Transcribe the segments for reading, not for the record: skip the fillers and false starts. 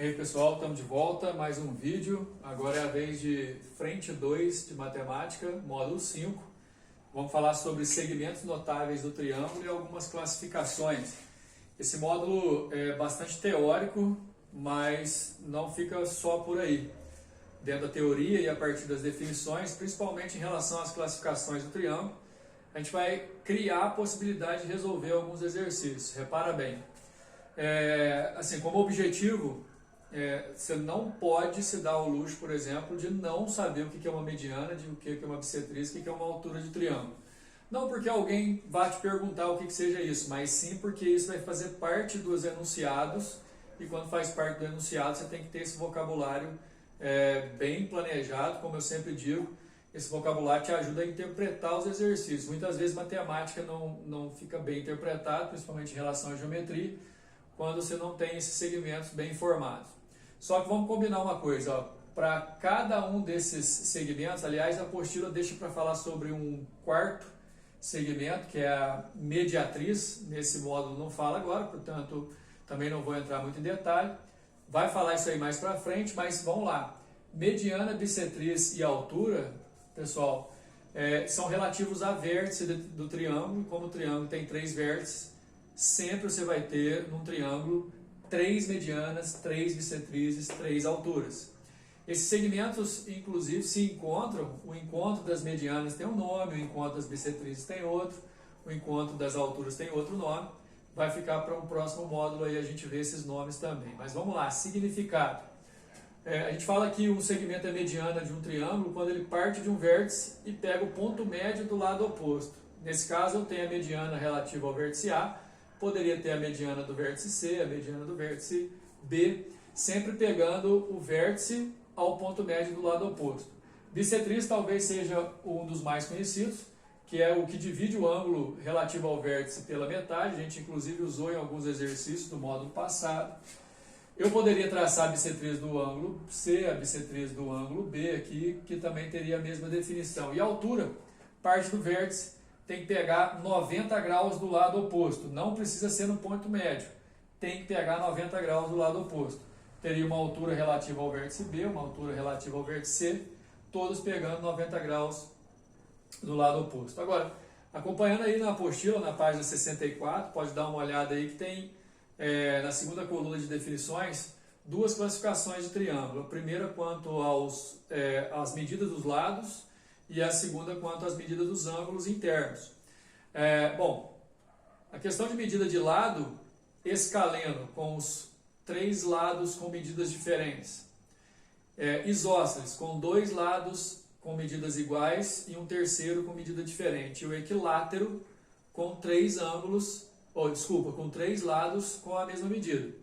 E aí pessoal, estamos de volta, mais um vídeo. Agora é a vez de frente 2 de matemática, módulo 5. Vamos falar sobre segmentos notáveis do triângulo e algumas classificações. Esse módulo é bastante teórico, mas não fica só por aí. Dentro da teoria e a partir das definições, principalmente em relação às classificações do triângulo, a gente vai criar a possibilidade de resolver alguns exercícios. Repara bem, assim, como objetivo, você não pode se dar ao luxo, por exemplo, de não saber o que é uma mediana, de o que é uma bissetriz, o que é uma altura de triângulo. Não porque alguém vai te perguntar o que seja isso, mas sim porque isso vai fazer parte dos enunciados, e quando faz parte do enunciado você tem que ter esse vocabulário bem planejado, como eu sempre digo. Esse vocabulário te ajuda a interpretar os exercícios. Muitas vezes matemática não fica bem interpretado, principalmente em relação à geometria, quando você não tem esses segmentos bem informados. Só que vamos combinar uma coisa, para cada um desses segmentos, aliás, a apostila deixa para falar sobre um quarto segmento, que é a mediatriz. Nesse módulo não fala agora, portanto, também não vou entrar muito em detalhe. Vai falar isso aí mais para frente, mas vamos lá. Mediana, bissetriz e altura, pessoal, são relativos a vértice do triângulo. Como o triângulo tem 3 vértices, sempre você vai ter num triângulo 3 medianas, 3 bissetrizes, 3 alturas. Esses segmentos, inclusive, se encontram. O encontro das medianas tem um nome, o encontro das bissetrizes tem outro, o encontro das alturas tem outro nome. Vai ficar para um próximo módulo aí a gente ver esses nomes também. Mas vamos lá, significado. A gente fala que um segmento é mediana de um triângulo quando ele parte de um vértice e pega o ponto médio do lado oposto. Nesse caso, eu tenho a mediana relativa ao vértice A, poderia ter a mediana do vértice C, a mediana do vértice B, sempre pegando o vértice ao ponto médio do lado oposto. Bissetriz talvez seja um dos mais conhecidos, que é o que divide o ângulo relativo ao vértice pela metade. A gente inclusive usou em alguns exercícios do módulo passado. Eu poderia traçar a bissetriz do ângulo C, a bissetriz do ângulo B aqui, que também teria a mesma definição. E a altura parte do vértice, tem que pegar 90 graus do lado oposto. Não precisa ser no ponto médio. Tem que pegar 90 graus do lado oposto. Teria uma altura relativa ao vértice B, uma altura relativa ao vértice C, todos pegando 90 graus do lado oposto. Agora, acompanhando aí na apostila, na página 64, pode dar uma olhada aí que tem, na segunda coluna de definições, 2 classificações de triângulo. A primeira quanto às medidas dos lados, e a segunda quanto às medidas dos ângulos internos. Bom, a questão de medida de lado, escaleno, com os 3 lados com medidas diferentes. Isósceles, com 2 lados com medidas iguais e um terceiro com medida diferente. E o equilátero, com 3 ângulos, com 3 lados com a mesma medida.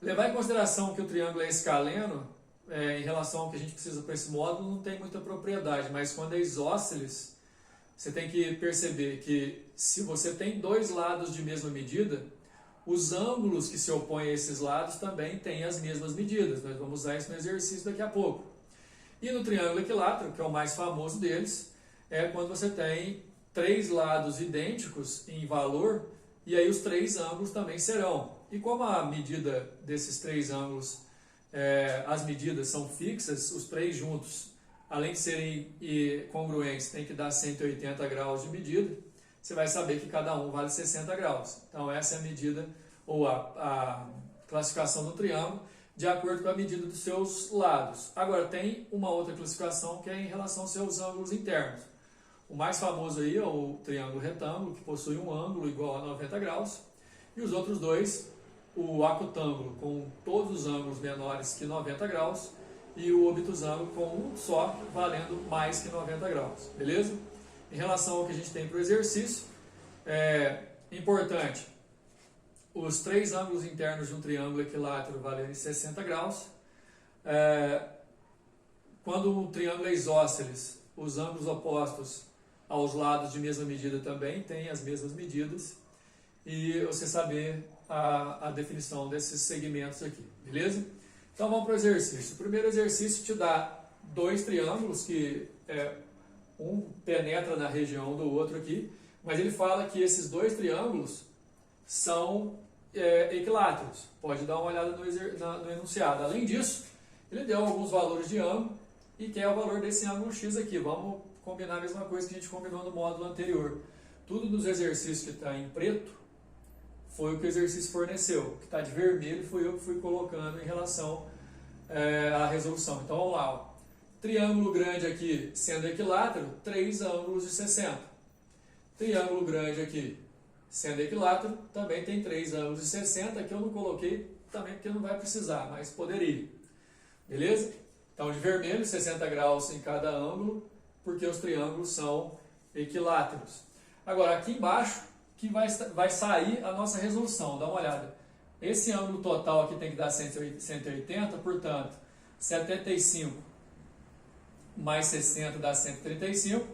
Levar em consideração que o triângulo é escaleno, em relação ao que a gente precisa para esse módulo, não tem muita propriedade, mas quando é isósceles, você tem que perceber que se você tem 2 lados de mesma medida, os ângulos que se opõem a esses lados também têm as mesmas medidas. Nós vamos usar isso no exercício daqui a pouco. E no triângulo equilátero, que é o mais famoso deles, é quando você tem 3 lados idênticos em valor, e aí os 3 ângulos também serão. E como a medida desses 3 ângulos, as medidas são fixas, os 3 juntos, além de serem congruentes, tem que dar 180 graus de medida, você vai saber que cada um vale 60 graus. Então essa é a medida, ou a classificação do triângulo, de acordo com a medida dos seus lados. Agora tem uma outra classificação que é em relação aos seus ângulos internos. O mais famoso aí é o triângulo retângulo, que possui um ângulo igual a 90 graus, e os outros 2, o acutângulo com todos os ângulos menores que 90 graus e o obtusângulo com um só, valendo mais que 90 graus, beleza? Em relação ao que a gente tem para o exercício, importante, os 3 ângulos internos de um triângulo equilátero valendo 60 graus. Quando o triângulo é isósceles, os ângulos opostos aos lados de mesma medida também têm as mesmas medidas, e você saber a definição desses segmentos aqui, beleza? Então vamos para o exercício. O primeiro exercício te dá 2 triângulos que um penetra na região do outro aqui, mas ele fala que esses 2 triângulos são equiláteros. Pode dar uma olhada no enunciado. Além disso, ele deu alguns valores de ângulo e quer o valor desse ângulo x aqui. Vamos combinar a mesma coisa que a gente combinou no módulo anterior. Tudo nos exercícios que está em preto foi o que o exercício forneceu. O que está de vermelho foi eu que fui colocando em relação à resolução. Então vamos lá. Ó. Triângulo grande aqui sendo equilátero, 3 ângulos de 60. Triângulo grande aqui sendo equilátero, também tem 3 ângulos de 60, que eu não coloquei também porque não vai precisar, mas poderia. Beleza? Então de vermelho, 60 graus em cada ângulo, porque os triângulos são equiláteros. Agora aqui embaixo, que vai sair a nossa resolução, dá uma olhada. Esse ângulo total aqui tem que dar 180, portanto, 75 mais 60 dá 135.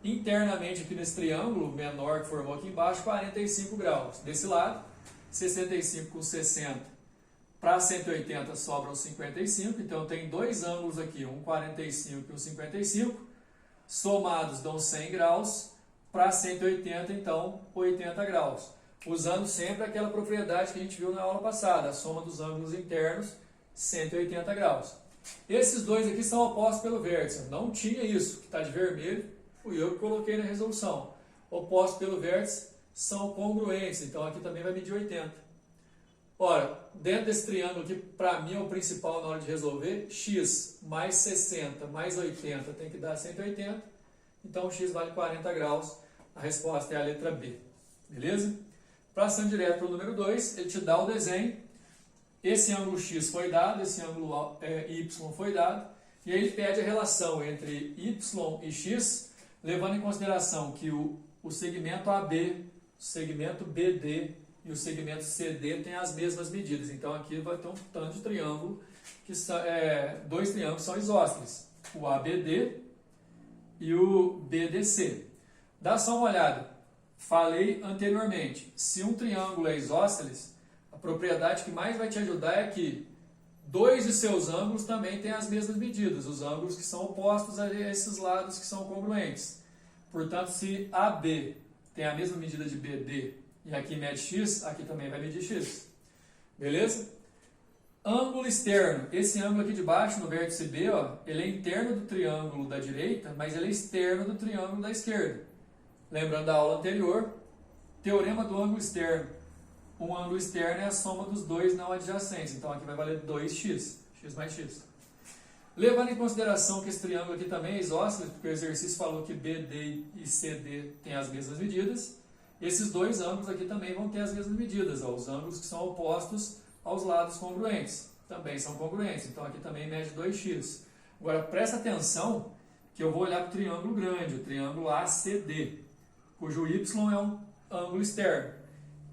Internamente aqui nesse triângulo menor que formou aqui embaixo, 45 graus. Desse lado, 65 com 60 para 180 sobram 55. Então tem dois ângulos aqui, um 45 e um 55. Somados dão 100 graus. Para 180, então 80 graus. Usando sempre aquela propriedade que a gente viu na aula passada, a soma dos ângulos internos, 180 graus. Esses dois aqui são opostos pelo vértice. Não tinha isso, que está de vermelho, fui eu que coloquei na resolução. Opostos pelo vértice são congruentes, então aqui também vai medir 80. Ora, dentro desse triângulo aqui, para mim é o principal na hora de resolver, x mais 60 mais 80 tem que dar 180, então x vale 40 graus, a resposta é a letra B. Beleza? Passando direto para o número 2, ele te dá o desenho. Esse ângulo x foi dado, esse ângulo y foi dado, e aí ele pede a relação entre y e x, levando em consideração que o segmento AB, o segmento BD e o segmento CD têm as mesmas medidas. Então aqui vai ter um tanto de triângulo, que dois triângulos são isósceles, o ABD e o BDC. Dá só uma olhada, falei anteriormente, se um triângulo é isósceles, a propriedade que mais vai te ajudar é que dois de seus ângulos também têm as mesmas medidas, os ângulos que são opostos a esses lados que são congruentes. Portanto, se AB tem a mesma medida de BD e aqui mede x, aqui também vai medir x. Beleza? Ângulo externo. Esse ângulo aqui de baixo, no vértice B, ó, ele é interno do triângulo da direita, mas ele é externo do triângulo da esquerda. Lembrando da aula anterior, teorema do ângulo externo. Um ângulo externo é a soma dos dois não adjacentes. Então aqui vai valer 2x, x mais x. Levando em consideração que esse triângulo aqui também é isósceles, porque o exercício falou que BD e CD têm as mesmas medidas, esses dois ângulos aqui também vão ter as mesmas medidas. Ó, os ângulos que são opostos aos lados congruentes também são congruentes. Então aqui também mede 2x. Agora presta atenção que eu vou olhar para o triângulo grande, o triângulo ACD, cujo y é um ângulo externo.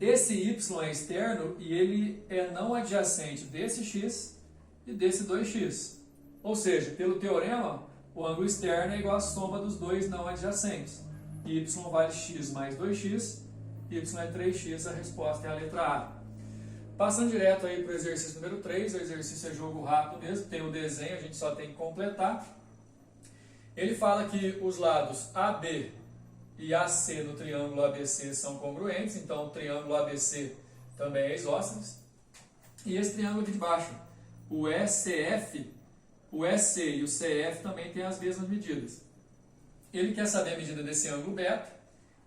Esse y é externo e ele é não adjacente desse x e desse 2x. Ou seja, pelo teorema, o ângulo externo é igual à soma dos dois não adjacentes. Y vale x mais 2x, y é 3x, a resposta é a letra A. Passando direto aí para o exercício número 3, o exercício é jogo rápido mesmo, tem o desenho, a gente só tem que completar. Ele fala que os lados AB e AC do triângulo ABC são congruentes, então o triângulo ABC também é isósceles. E esse triângulo aqui de baixo, o ECF, o EC e o CF também têm as mesmas medidas. Ele quer saber a medida desse ângulo beta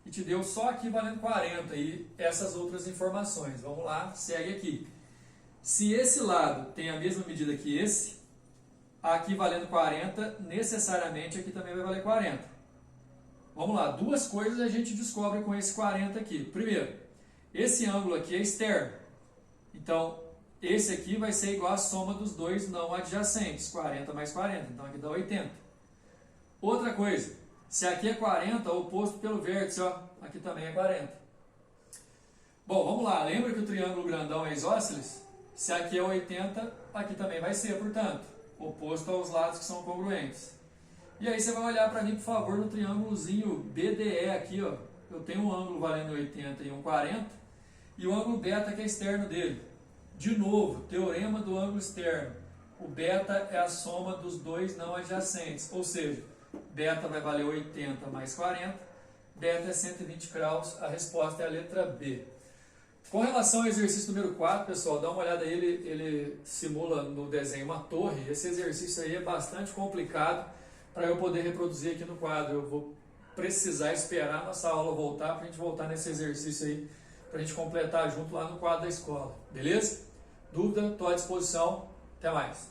e te deu só aqui valendo 40 e essas outras informações. Vamos lá, segue aqui. Se esse lado tem a mesma medida que esse, aqui valendo 40, necessariamente aqui também vai valer 40. Vamos lá, duas coisas a gente descobre com esse 40 aqui. Primeiro, esse ângulo aqui é externo. Então, esse aqui vai ser igual à soma dos dois não adjacentes, 40 mais 40, então aqui dá 80. Outra coisa, se aqui é 40, oposto pelo vértice, ó, aqui também é 40. Bom, vamos lá, lembra que o triângulo grandão é isósceles? Se aqui é 80, aqui também vai ser, portanto, oposto aos lados que são congruentes. E aí você vai olhar para mim, por favor, no triângulozinho BDE aqui, ó. Eu tenho um ângulo valendo 80 e um 40, e o ângulo beta que é externo dele. De novo, teorema do ângulo externo. O beta é a soma dos dois não adjacentes, ou seja, beta vai valer 80 mais 40, beta é 120 graus, a resposta é a letra B. Com relação ao exercício número 4, pessoal, dá uma olhada aí, ele simula no desenho uma torre. Esse exercício aí é bastante complicado para eu poder reproduzir aqui no quadro. Eu vou precisar esperar a nossa aula voltar para a gente voltar nesse exercício aí, para a gente completar junto lá no quadro da escola. Beleza? Dúvida? Estou à disposição. Até mais.